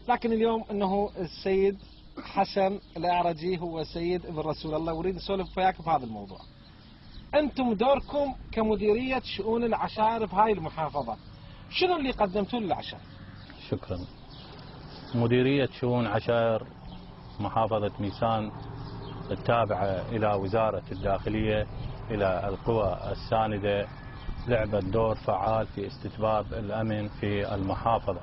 لكن اليوم انه السيد حسن الأعرجي هو سيد ابن رسول الله، اريد اسولف وياك في هذا الموضوع. انتم دوركم كمديرية شؤون العشائر بهاي المحافظة، شنو اللي قدمتوه للعشائر؟ شكرا. مديرية شؤون عشائر محافظة ميسان التابعة إلى وزارة الداخلية إلى القوى الساندة لعبت دور فعال في استتباب الأمن في المحافظة.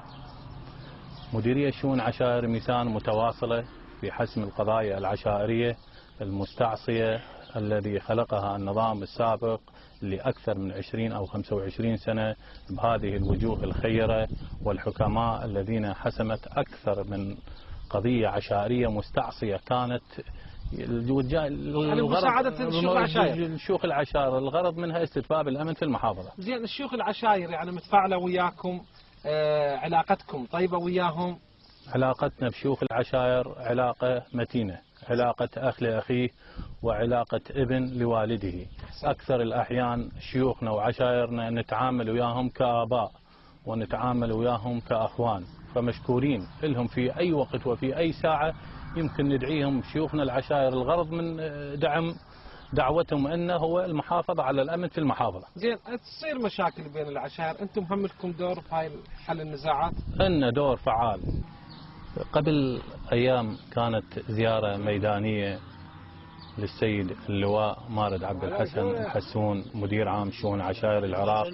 مديرية شؤون عشائر ميسان متواصلة في حسم القضايا العشائرية المستعصية الذي خلقها النظام السابق لأكثر من 20 أو 25 سنة بهذه الوجوه الخيرة والحكماء الذين حسمت أكثر من قضية عشائرية مستعصية كانت مساعدة الشيوخ العشائر الغرض منها استتباب الأمن في المحافظة. زين، الشيوخ العشائر يعني متفاعلة وياكم، علاقتكم طيبة وياهم؟ علاقتنا بشيوخ العشائر علاقة متينة، علاقة أخ لأخيه وعلاقة ابن لوالده. أكثر الأحيان شيوخنا وعشائرنا نتعامل وياهم كآباء ونتعامل وياهم كأخوان، فمشكورين لهم في أي وقت وفي أي ساعة يمكن ندعيهم شيوخنا العشائر. الغرض من دعوتهم أنه هو المحافظة على الأمن في المحافظة. زين، تصير مشاكل بين العشائر، أنتم هم لكم دور في هاي حل النزاعات؟ إن دور فعال. قبل أيام كانت زيارة ميدانية للسيد اللواء مارد عبد الحسن حسون مدير عام شؤون عشائر العراق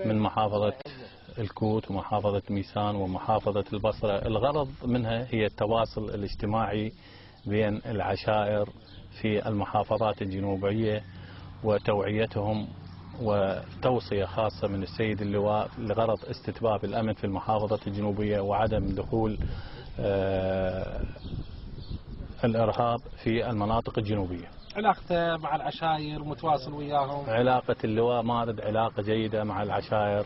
من محافظة الكوت ومحافظة ميسان ومحافظة البصرة. الغرض منها هي التواصل الاجتماعي بين العشائر في المحافظات الجنوبية وتوعيتهم، وتوصية خاصة من السيد اللواء لغرض استتباب الأمن في المحافظة الجنوبية وعدم دخول الإرهاب في المناطق الجنوبية. علاقته مع العشائر متواصل وياهم؟ علاقة اللواء مارد علاقة جيدة مع العشائر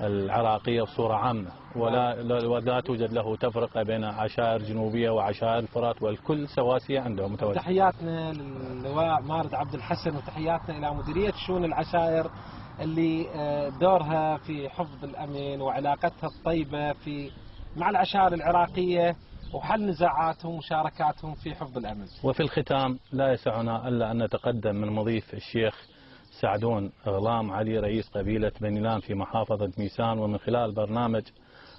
العراقية بصورة عامة، ولا توجد له تفرقة بين عشائر جنوبية وعشائر الفرات، والكل سواسية عندهم متواجد. تحياتنا للواء مارد عبد الحسن، وتحياتنا إلى مديرية شؤون العشائر اللي دورها في حفظ الأمن وعلاقتها الطيبة مع العشائر العراقية وحل نزاعاتهم ومشاركاتهم في حفظ الأمن. وفي الختام لا يسعنا إلا أن نتقدم من مضيف الشيخ سعدون غلام علي رئيس قبيلة بنيلان في محافظة ميسان، ومن خلال برنامج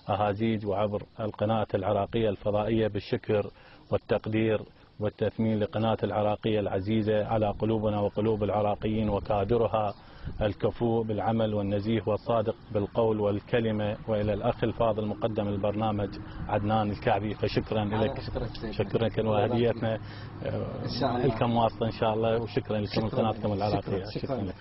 أهازيج وعبر القناة العراقية الفضائية بالشكر والتقدير والتثمين لقناة العراقية العزيزة على قلوبنا وقلوب العراقيين وكادرها الكفو بالعمل والنزيه والصادق بالقول والكلمة. وإلى الأخ الفاضل مقدم البرنامج عدنان الكعبي، فشكرا لك. شكرا لك، وهديتنا لكم واصلة إن شاء الله، وشكرا لكم قناتكم العراقية. شكرا لك.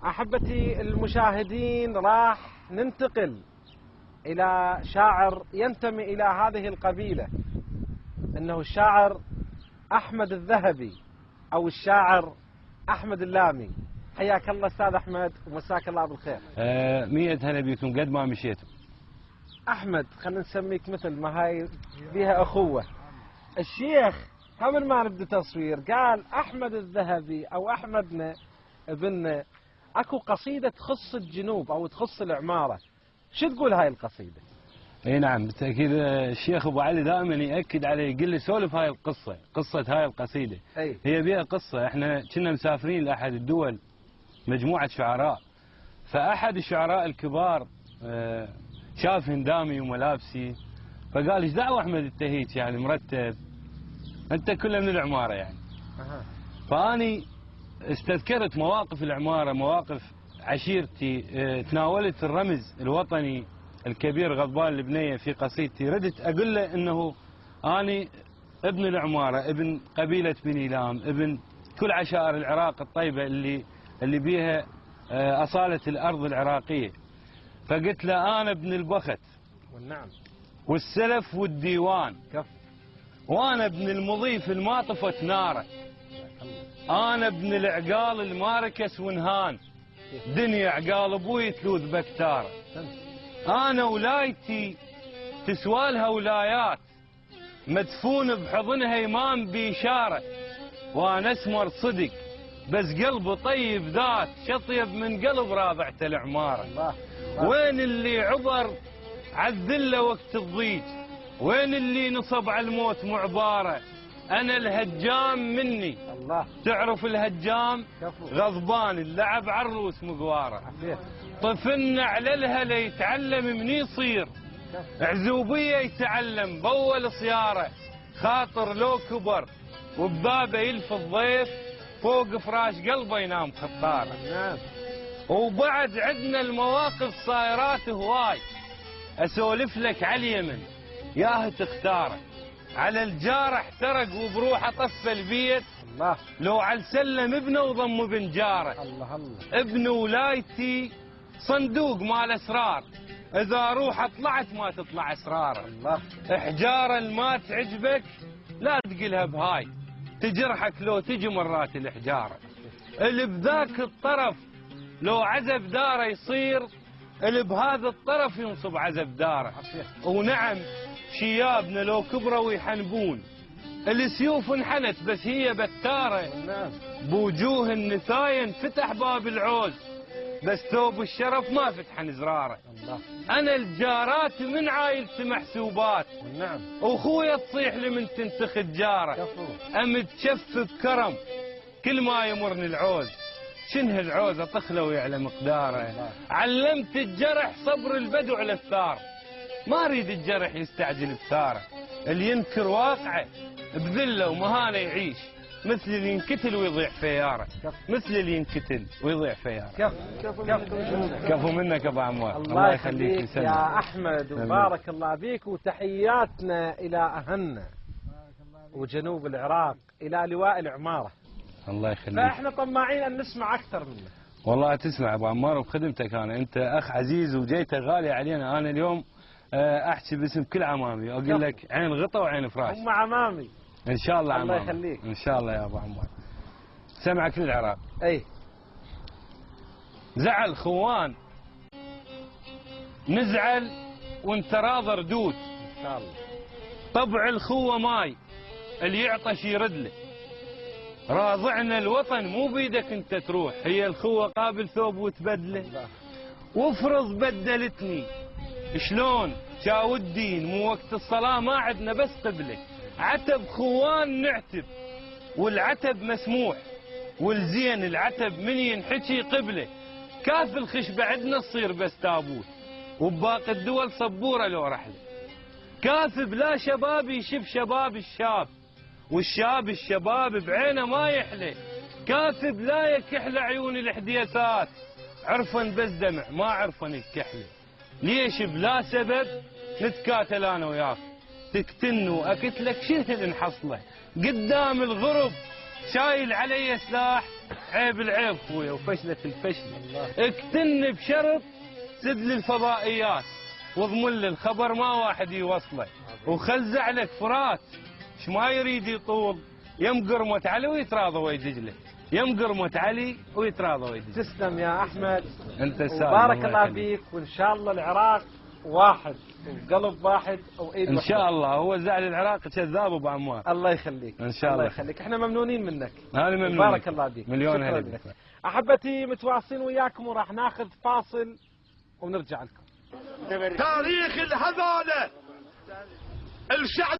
أحبتي المشاهدين، راح ننتقل إلى شاعر ينتمي إلى هذه القبيلة، إنه الشاعر أحمد الذهبي أو الشاعر أحمد اللامي. حياك الله أستاذ أحمد ومساك الله بالخير. 100 هلا بكم قد ما مشيتم. أحمد خلينا نسميك مثل ما هاي بها أخوة. الشيخ قبل ما نبدأ تصوير قال أحمد الذهبي أو أحمدنا ابننا اكو قصيدة تخص الجنوب او تخص العمارة، شو تقول هاي القصيدة؟ اي نعم بالتاكيد. الشيخ ابو علي دائما ياكد علي، يقول لي سولف هاي القصه، قصه هاي القصيده. أي. هي بيها قصه. احنا كنا مسافرين لاحد الدول مجموعه شعراء، فاحد الشعراء الكبار شاف هندامي وملابسي، فقال ايش دعوه احمد انت هيك يعني مرتب، انت كله من العماره يعني. فاني استذكرت مواقف العماره، مواقف عشيرتي، تناولت الرمز الوطني الكبير غضبان البنيه في قصيدتي. ردت اقول له انه اني ابن العماره، ابن قبيله بني لام، ابن كل عشائر العراق الطيبه اللي بيها اصاله الارض العراقيه. فقلت له انا ابن البخت والنعم والسلف والديوان، كف. وانا ابن المضيف الما طفت ناره، انا ابن العقال الماركس ونهان، دنيا عقال ابوي تلوذ بكتاره. انا ولايتي تسوالها ولايات، مدفون بحضنها امام بإشارة، وانا اسمر صدق بس قلبي طيب ذات، شطيب من قلب رابعة العمارة. الله. وين اللي عبر عالذلة وقت الضيج، وين اللي نصب على الموت معبارة، انا الهجام مني. الله. تعرف الهجام؟ كفو. غضبان اللعب عروس مقواره. عفيف. طفلنا على الهلا يتعلم من يصير، عزوبية يتعلم بأول صيارة، خاطر لو كبر وببابه يلف الضيف، فوق فراش قلبه ينام خطاره. نعم. وبعد عندنا المواقف صايرات هواي، اسولف لك على اليمن ياه تختاره، على الجارح احترق وبروحه طفى البيت، الله. لو على السلم ابنه وضم ابن جاره. الله الله. ابن ولايتي صندوق مال اسرار، اذا روحه طلعت ما تطلع اسراره. الله. احجاره ما تعجبك لا تقلها بهاي، تجرحك لو تجي مرات الحجاره. اللي بذاك الطرف لو عزب داره يصير، اللي بهذا الطرف ينصب عزب داره. ونعم شيابنا لو كبروا ويحنبون، السيوف انحنت بس هي بتاره، بوجوه النثاين فتح باب العوز، بس ثوب الشرف ما فتح زراره. انا الجارات من عايلتي محسوبات، نعم. واخويا تصيح لي من تنتخذ جاره، امد شف بكرم كل ما يمرني العوز، شنه العوزه طخله ويعلى مقداره. علمت الجرح صبر البدو على الثار، ما اريد الجرح يستعجل بثاره، اللي ينكر واقعه بذله ومهانه يعيش، مثل اللي ينقتل ويضيع فياره، مثل اللي ينقتل ويضيع فياره. كفو منك ابو عمار. الله يخليك يا احمد وبارك الله بيك، وتحياتنا الى اهلنا وجنوب العراق، الى لواء العماره. الله يخليك. فاحنا طماعين ان نسمع اكثر منك. والله تسمع ابو عمار وبخدمتك انا، انت اخ عزيز وجيته غالي علينا. انا اليوم احكي باسم كل عمامي واقول لك عين غطا وعين فراش. هم عمامي ان شاء الله. الله عمامي يخليك. ان شاء الله يا ابو عمار. سمع كل العراق. اي. زعل خوان نزعل وانت راضى ردود، ان شاء الله. طبع الخوه ماي اللي يعطش يرد له، راضعنا الوطن مو بيدك انت تروح، هي الخوه قابل ثوب وتبدله. وافرض بدلتني شلون شاو الدين، مو وقت الصلاه ما عندنا بس قبله، عتب خوان نعتب والعتب مسموح، والزين العتب من ينحكي قبله، كاف الخشبه عندنا تصير بس تابوت، وباقي الدول صبوره لو رحله، كاف بلا شباب يشوف شباب الشاب، والشاب الشباب بعينه ما يحلى، كاف بلا يكحل عيون الحديثات، عرفن بس دمع ما عرفن الكحله، ليش بلا سبب نتكاتل انا وياك، تقتلني واقتلك شنو اللي نحصله، قدام الغرب شايل علي سلاح، عيب العيب خويا وفشلة الفشلة، اقتلني بشرط سد لي الفضائيات، واضمن لي الخبر ما واحد يوصله، وخزع لك فرات ايش ما يريد يطول، يم قرمة علي ويتراضى ويدجله، يم قرمة علي ويتراضى ويدجله. تسلم يا احمد. انت السالم. بارك الله فيك، وان شاء الله العراق واحد وقلب واحد وايد ان واحدة. شاء الله. هو زعل العراق كذاب ابو عمار. الله يخليك. ان شاء الله. الله يخليك، احنا ممنونين منك. هذه ممنون. بارك الله بيك. مليون شكراً هلا لك. بك. احبتي متواصلين وياكم، وراح ناخذ فاصل ونرجع لكم. تاريخ الهزالة الشعب